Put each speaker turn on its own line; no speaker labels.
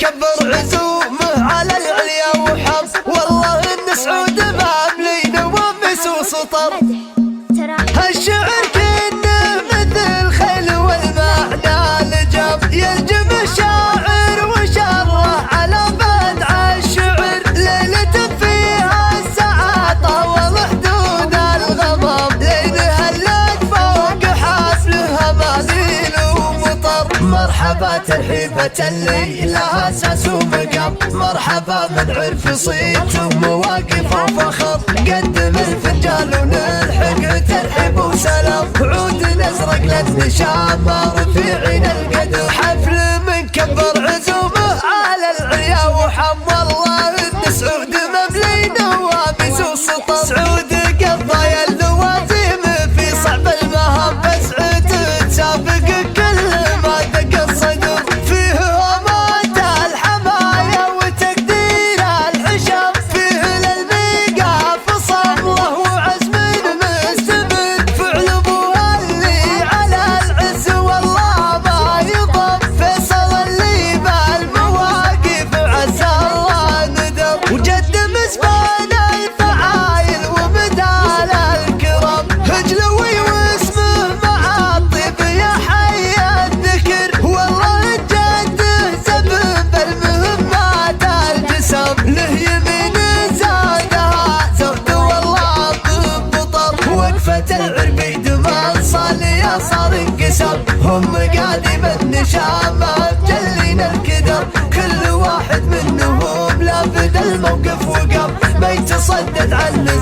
مكبر عزومه على العليا وحم، والله ان سعود ماملين ومس وسطر. هالشعر كنه مثل خيل والمعنى لجم، يلجم الشاعر وشره على بدع الشعر. ليلة فيها الساعة طول حدود الغمام، لين هلت فوق حفلها مالين ومطر. مرحبا ترحيبة اللي لها اساس ومقام، مرحبا من عرف صيت ومواقف وفخر. قدم الفنجان ونلحق ترحيب وسلام، عود نزرق للنشام رفيعين القدر. حفل مكبر عزومه على العليا وحم، والله ان سعود مملي نواميس وسطر. سعود قضى اللوازم في صعب المهام، بسعة تسابق كل ما دق الصدر. فيه أمات الحمايا وتقدير الحشم، فيه للميقاف صمله وعزم مستمر. فعل ابوها اللي على العز والله ما يضم، فيصل اللي بالمواقف عز الله ندم. وجدم اسبان الفعايل وبدال الكرم، هجلوي واسمه مع الطيب يا حي الذكر. والله جده سبب المهمات الجسم، له يمين زادها زود والله ببطر. وقفة العربيد من صالية صار انقسم، هم قادم النشامة مجلين الكدر. كل واحد منهم لابد الموقف وقف، ما يتصدد عنه